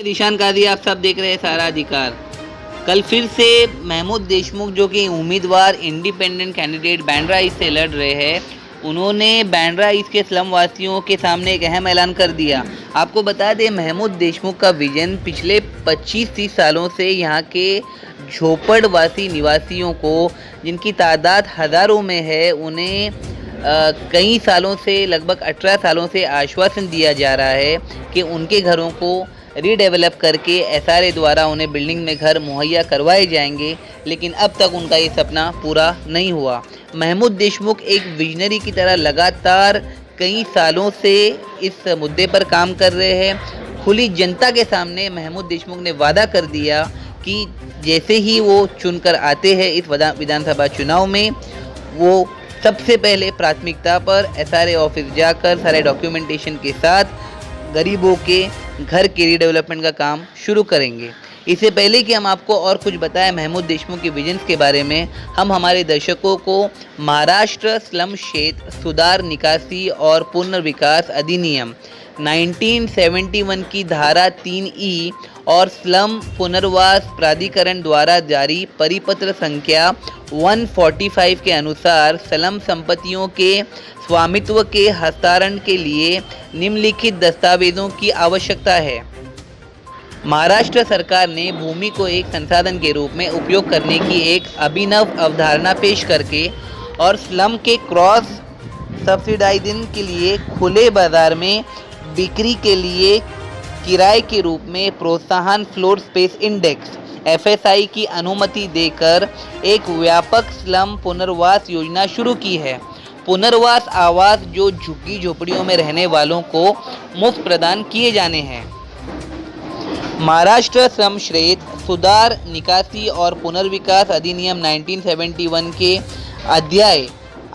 ईशान काजी, आप सब देख रहे हैं सारा अधिकार। कल फिर से महमूद देशमुख, जो कि उम्मीदवार इंडिपेंडेंट कैंडिडेट बांद्रा ईस्ट से लड़ रहे हैं, उन्होंने बांद्रा ईस्ट के स्लम वासियों के सामने एक अहम ऐलान कर दिया। आपको बता दें, महमूद देशमुख का विजन पिछले 25-30 सालों से यहाँ के झोपड़वासी निवासियों को, जिनकी तादाद हज़ारों में है, उन्हें कई सालों से, लगभग 18 सालों से आश्वासन दिया जा रहा है कि उनके घरों को रीडेवलप करके एसआरए द्वारा उन्हें बिल्डिंग में घर मुहैया करवाए जाएंगे, लेकिन अब तक उनका ये सपना पूरा नहीं हुआ। महमूद देशमुख एक विजनरी की तरह लगातार कई सालों से इस मुद्दे पर काम कर रहे हैं। खुली जनता के सामने महमूद देशमुख ने वादा कर दिया कि जैसे ही वो चुनकर आते हैं इस विधानसभा चुनाव में, वो सबसे पहले प्राथमिकता पर एसआरए ऑफिस जाकर सारे डॉक्यूमेंटेशन के साथ गरीबों के घर के रीडेवलपमेंट का काम शुरू करेंगे। इससे पहले कि हम आपको और कुछ बताएं महमूद देशमुख के विजन्स के बारे में, हम हमारे दर्शकों को महाराष्ट्र स्लम क्षेत्र सुधार, निकासी और पुनर्विकास अधिनियम 1971 की धारा 3E और स्लम पुनर्वास प्राधिकरण द्वारा जारी परिपत्र संख्या 145 के अनुसार स्लम संपत्तियों के स्वामित्व के हस्तांतरण के लिए निम्नलिखित दस्तावेजों की आवश्यकता है। महाराष्ट्र सरकार ने भूमि को एक संसाधन के रूप में उपयोग करने की एक अभिनव अवधारणा पेश करके और स्लम के क्रॉस सब्सिडाइजिंग के लिए खुले बाजार में बिक्री के लिए किराए के रूप में प्रोत्साहन फ्लोर स्पेस इंडेक्स FSI की अनुमति देकर एक व्यापक स्लम पुनर्वास योजना शुरू की है। पुनर्वास आवास जो झुग्गी झोपड़ियों में रहने वालों को मुफ्त प्रदान किए जाने हैं। महाराष्ट्र श्रम क्षेत्र सुधार, निकासी और पुनर्विकास अधिनियम 1971 के अध्याय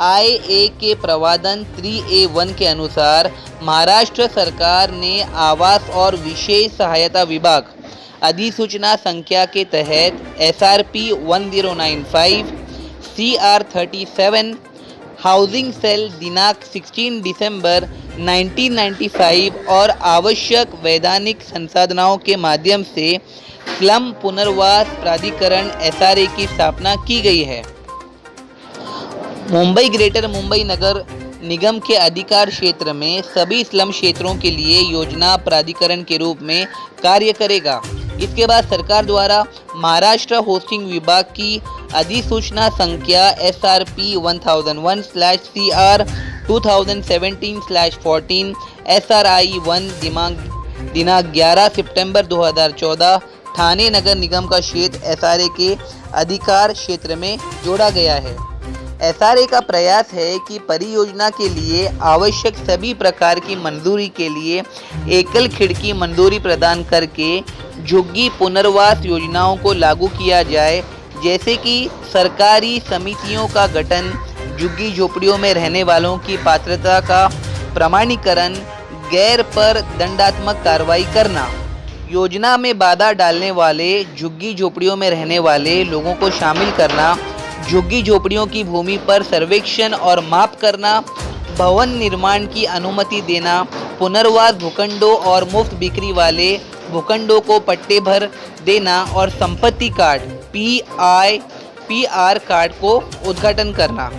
IA के प्रावधान 3A1 के अनुसार महाराष्ट्र सरकार ने आवास और विशेष सहायता विभाग अधिसूचना संख्या के तहत SRP 1095 CR 37 हाउसिंग सेल दिनांक 16 दिसंबर 1995 और आवश्यक वैधानिक संसाधनों के माध्यम से स्लम पुनर्वास प्राधिकरण SRA की स्थापना की गई है। मुंबई ग्रेटर मुंबई नगर निगम के अधिकार क्षेत्र में सभी स्लम क्षेत्रों के लिए योजना प्राधिकरण के रूप में कार्य करेगा। इसके बाद सरकार द्वारा महाराष्ट्र होस्टिंग विभाग की अधिसूचना संख्या SRP 1001/CR 2017/14 SRI 1 दिनांक 11 सितंबर 2014 ठाणे नगर निगम का क्षेत्र SRA के अधिकार क्षेत्र में जोड़ा गया है। SRA का प्रयास है कि परियोजना के लिए आवश्यक सभी प्रकार की मंजूरी के लिए एकल खिड़की मंजूरी प्रदान करके झुग्गी पुनर्वास योजनाओं को लागू किया जाए, जैसे कि सरकारी समितियों का गठन, झुग्गी झोपड़ियों में रहने वालों की पात्रता का प्रमाणीकरण, गैर पर दंडात्मक कार्रवाई करना, योजना में बाधा डालने वाले झुग्गी झोपड़ियों में रहने वाले लोगों को शामिल करना, झुग्गी झोपड़ियों की भूमि पर सर्वेक्षण और माप करना, भवन निर्माण की अनुमति देना, पुनर्वास भूखंडों और मुफ्त बिक्री वाले भूखंडों को पट्टे भर देना और संपत्ति कार्ड PR कार्ड को उद्घाटन करना।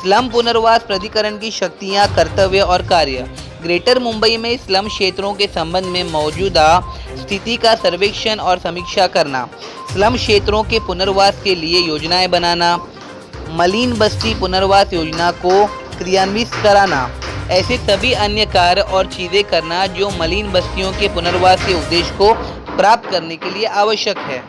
स्लम पुनर्वास प्राधिकरण की शक्तियां, कर्तव्य और कार्य। ग्रेटर मुंबई में स्लम क्षेत्रों के संबंध में मौजूदा स्थिति का सर्वेक्षण और समीक्षा करना, स्लम क्षेत्रों के पुनर्वास के लिए योजनाएं बनाना, मलिन बस्ती पुनर्वास योजना को क्रियान्वित कराना, ऐसे सभी अन्य कार्य और चीज़ें करना जो मलिन बस्तियों के पुनर्वास के उद्देश्य को प्राप्त करने के लिए आवश्यक है।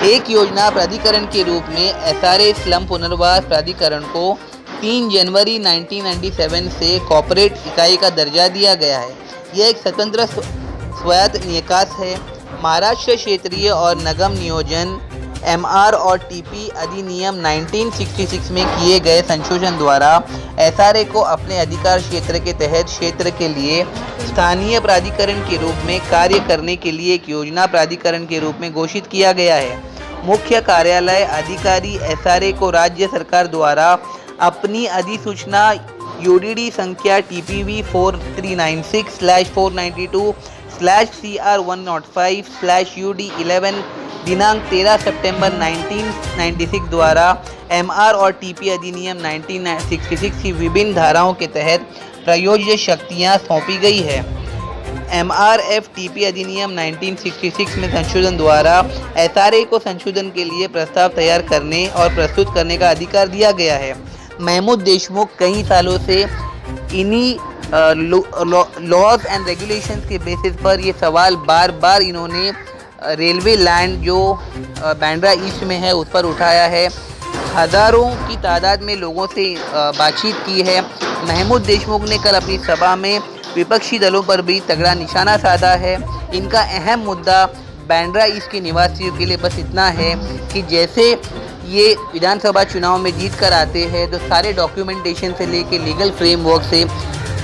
एक योजना प्राधिकरण के रूप में SRA स्लम पुनर्वास प्राधिकरण को 3 जनवरी 1997 से कॉर्पोरेट इकाई का दर्जा दिया गया है। यह एक स्वतंत्र स्वायत्त निकाय है। महाराष्ट्र क्षेत्रीय और नगम नियोजन MR और TP अधिनियम 1966 में किए गए संशोधन द्वारा SRA को अपने अधिकार क्षेत्र के तहत क्षेत्र के लिए स्थानीय प्राधिकरण के रूप में कार्य करने के लिए एक योजना प्राधिकरण के रूप में घोषित किया गया है। मुख्य कार्यालय अधिकारी SRA को राज्य सरकार द्वारा अपनी अधिसूचना UDD संख्या TPV 4396/492 CR105/UD11 दिनांक 13 सितंबर 1996 द्वारा MR और TP अधिनियम 1966 की विभिन्न धाराओं के तहत प्रयोज्य शक्तियां सौंपी गई है। MRF-TP अधिनियम 1966 में संशोधन द्वारा SRA को संशोधन के लिए प्रस्ताव तैयार करने और प्रस्तुत करने का अधिकार दिया गया है। महमूद देशमुख कई सालों से इन्हीं लॉज एंड रेगुलेशंस के बेसिस पर ये सवाल बार बार इन्होंने रेलवे लैंड जो बांद्रा ईस्ट में है उस पर उठाया है। हज़ारों की तादाद में लोगों से बातचीत की है। महमूद देशमुख ने कल अपनी सभा में विपक्षी दलों पर भी तगड़ा निशाना साधा है। इनका अहम मुद्दा बांद्रा ईस्ट के निवासियों के लिए बस इतना है कि जैसे ये विधानसभा चुनाव में जीत कर आते हैं तो सारे डॉक्यूमेंटेशन से लेके लीगल फ्रेमवर्क से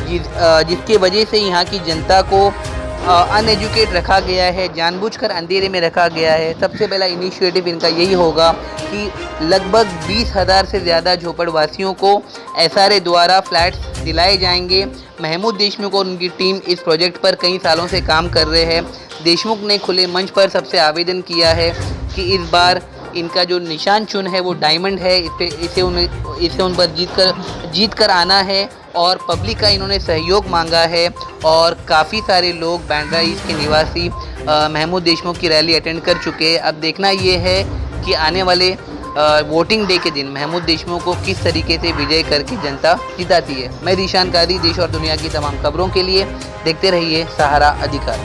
जिसके वजह से यहाँ की जनता को अनएजुकेट रखा गया है, जानबूझकर अंधेरे में रखा गया है। सबसे पहला इनिशिएटिव इनका यही होगा कि लगभग 20,000 से ज़्यादा झोपड़वासियों को SRA द्वारा फ्लैट्स दिलाए जाएंगे। महमूद देशमुख और उनकी टीम इस प्रोजेक्ट पर कई सालों से काम कर रहे हैं। देशमुख ने खुले मंच पर सबसे आवेदन किया है कि इस बार इनका जो निशान चुन है वो डायमंड है, इसे उन पर जीत कर आना है और पब्लिक का इन्होंने सहयोग मांगा है। और काफ़ी सारे लोग बांद्रा ईस्ट के निवासी महमूद देशमुख की रैली अटेंड कर चुके हैं। अब देखना ये है कि आने वाले वोटिंग डे के दिन महमूद देशमुख को किस तरीके से विजय करके जनता जिताती है। मैं रीशान कादी, देश और दुनिया की तमाम खबरों के लिए देखते रहिए सहारा अधिकार।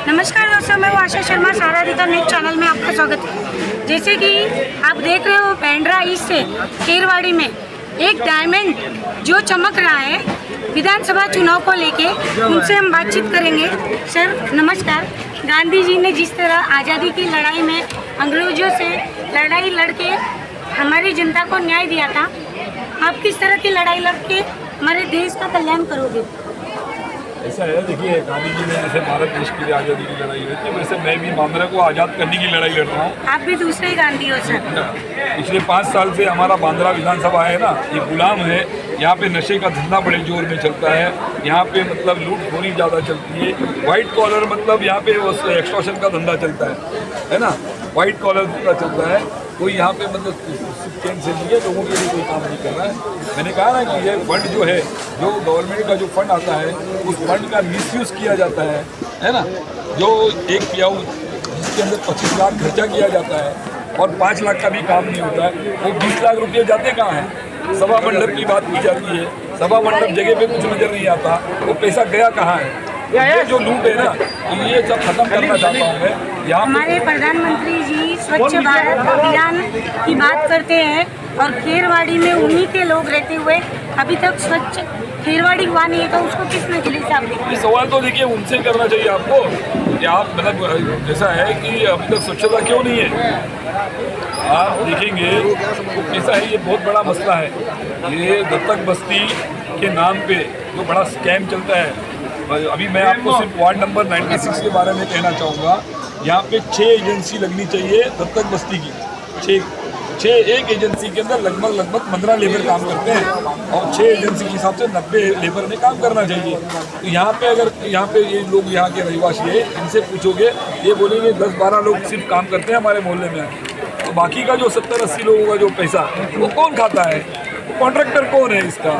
नमस्कार दोस्तों, मैं आशा शर्मा, सहारा अधिकार न्यूज़ चैनल में आपका स्वागत है। जैसे कि आप देख रहे हो बांद्रा ईस्ट से खेरवाड़ी में एक डायमंड जो चमक रहा है विधानसभा चुनाव को लेके, उनसे हम बातचीत करेंगे। सर नमस्कार। गांधी जी ने जिस तरह आज़ादी की लड़ाई में अंग्रेजों से लड़ाई लड़के हमारी जनता को न्याय दिया था, आप किस तरह की लड़ाई लड़के हमारे देश का कल्याण करोगे? ऐसा है, देखिए गांधी जी ने जैसे भारत देश के लिए आज़ादी की लड़ाई लड़ी थी, वैसे मैं भी बांद्रा को आज़ाद करने की लड़ाई लड़ रहा हूँ। आप भी दूसरे ही गांधी हो सर। पिछले 5 साल से हमारा बांद्रा विधानसभा है ना, ये गुलाम है। यहाँ पे नशे का धंधा बड़े जोर में चलता है। यहाँ पे मतलब लूटखोरी ज़्यादा चलती है। वाइट कॉलर मतलब यहाँ पे वो एक्सटॉर्शन का धंधा चलता है ना, वाइट कॉलर का चलता है। कोई यहाँ पे मतलब चैन से नहीं है, लोगों के लिए कोई काम नहीं कर रहा है। मैंने कहा ना कि ये फंड जो है, जो गवर्नमेंट का जो फंड आता है, उस फंड का मिसयूज़ किया जाता है ना। जो एक पियाऊ जिसके अंदर 25 लाख खर्चा किया जाता है और 5 लाख का भी काम नहीं होता है, वो 20 लाख रुपये जाते कहाँ हैं? सभा मंडप की बात की जाती है, सभा मंडप जगह पे कुछ नज़र नहीं आता, वो पैसा गया कहाँ है? ये जो लूट है ना, ये सब खत्म करना चाहता हूँ मैं। यहाँ हमारे प्रधानमंत्री जी स्वच्छ भारत अभियान की बात करते हैं और खेरवाड़ी में उन्हीं के लोग रहते हुए अभी तक स्वच्छ खेरवाड़ी हुआ नहीं है, तो उसको किस नजरिए से आप देखते हैं? ये सवाल तो देखिए उनसे करना चाहिए आपको कि आप मतलब ऐसा है कि अभी तक स्वच्छता क्यों नहीं है। आप देखेंगे ऐसा है, ये बहुत बड़ा मसला है। ये दत्तक बस्ती के नाम पे जो बड़ा स्कैम चलता है, अभी मैं आपको सिर्फ वार्ड नंबर 96 के बारे में कहना चाहूँगा। यहाँ पे 6 एजेंसी लगनी चाहिए दत्तक बस्ती की। 6 एक एजेंसी के अंदर लगभग 15 लेबर काम करते हैं और 6 एजेंसी के हिसाब से 90 लेबर में काम करना चाहिए। तो यहाँ पे अगर यहाँ पे ये लोग यहाँ के रहिवासी है, इनसे पूछोगे ये बोलेंगे 10-12 लोग सिर्फ काम करते हैं हमारे मोहल्ले में। तो बाकी का जो 70-80 लोगों का जो पैसा वो कौन खाता है? कॉन्ट्रैक्टर कौन है इसका?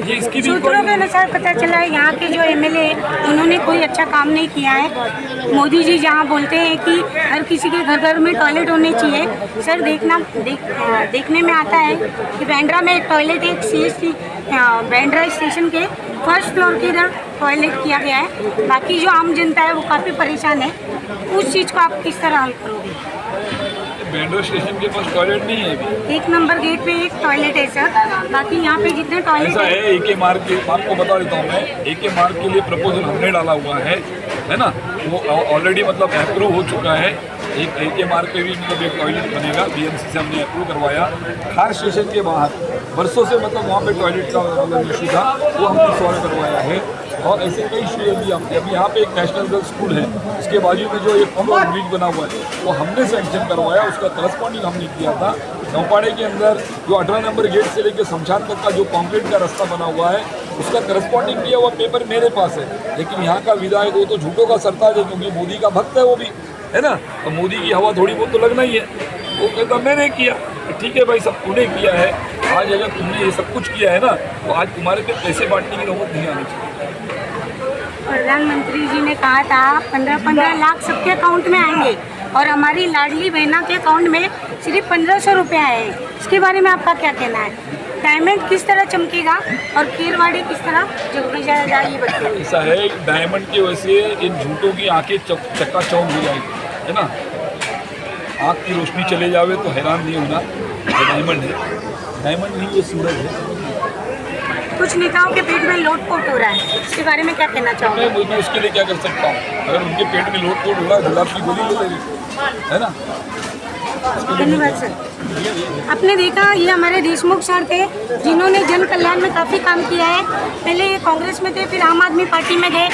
ये इसकी सूत्रों के अनुसार पता चला है यहाँ के जो MLA उन्होंने कोई अच्छा काम नहीं किया है। मोदी जी जहाँ बोलते हैं कि हर किसी के घर घर में टॉयलेट होने चाहिए, सर देखने में आता है कि बांद्रा में एक टॉयलेट, एक CST बांद्रा स्टेशन के 1st फ्लोर के इधर टॉयलेट किया गया है। बाकी जो आम जनता है वो काफ़ी परेशान है। उस चीज़ को आप किस तरह हल करोगे? बांद्रा स्टेशन के पास टॉयलेट नहीं है अभी। 1 नंबर गेट पे एक टॉयलेट है सर, बाकी यहाँ पे जितने टॉयलेट ऐसा है। AK मार्ग के आपको बता देता हूँ मैं, AK मार्ग के लिए प्रपोजल हमने डाला हुआ है ना, वो ऑलरेडी मतलब अप्रूव हो चुका है। एक AK मार्ग पे भी मतलब एक टॉयलेट बनेगा, BMC से हमने अप्रूव करवाया। खार स्टेशन के बाहर बरसों से मतलब वहाँ पे टॉयलेट का मतलब इशू था, वो हमने सॉल्व करवाया है। और ऐसे कई इशू अभी यहाँ पे एक नेशनल गर्ल्स स्कूल है, उसके बाजू में जो एक ब्रिज बना हुआ है वो हमने सैंक्शन करवाया, उसका करस्पॉन्डिंग हमने किया था। नौपाड़े के अंदर जो 18 नंबर गेट से लेकर शमशान तक का जो कॉन्क्रीट का रास्ता बना हुआ है उसका करस्पॉन्डिंग दिया हुआ पेपर मेरे पास है। लेकिन यहाँ का विधायक वो तो झूठों का सरताज है, क्योंकि मोदी का भक्त है वो भी, है ना। तो मोदी की हवा थोड़ी बहुत तो लगना ही है। वो कहता मैंने किया, तो ठीक है भाई, सब तूने किया है। आज अगर तुमने ये सब कुछ किया है ना, तो आज तुम्हारे पे पैसे बांटने की नौबत नहीं आनी चाहिए। प्रधानमंत्री जी ने कहा था 15-15 लाख सबके अकाउंट में आएंगे, और हमारी लाडली बहना के अकाउंट में सिर्फ 1500 रुपये आए हैं। इसके बारे में आपका क्या कहना है? डायमंड किस तरह चमकेगा और खीरवाड़ी किस तरह जगमग जाएगा, ये बताइए। ऐसा है, डायमंड की वजह से इन झूठों की आंखें चक्का-चौंध हो जाएगी, है ना। आँख की रोशनी चले जावे तो हैरान नहीं होना। ये डायमंड है, डायमंड नहीं, ये सूरज है। कुछ नेताओं के पेट में लोटपोट हो रहा है, इसके बारे में क्या कहना चाहोगे? मैं उसके लिए क्या कर सकता हूँ? अगर उनके पेट में लोटपोट हो रहा है, गुलाब की गोली ले लेंगे, है ना। धन्यवाद सर। आपने देखा, ये हमारे देशमुख सर थे, जिन्होंने जन कल्याण में काफ़ी काम किया है। पहले ये कांग्रेस में थे, फिर आम आदमी पार्टी में गए।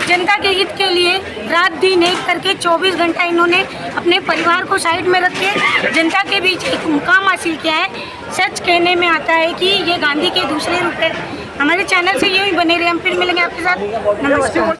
जनता के हित के लिए रात दिन एक करके 24 घंटा इन्होंने अपने परिवार को साइड में रख के जनता के बीच एक मुकाम हासिल किया है। सच कहने में आता है कि ये गांधी के दूसरे रूप है। हमारे चैनल से यही बने रहे, हम फिर मिलेंगे आपके साथ। नमस्कार।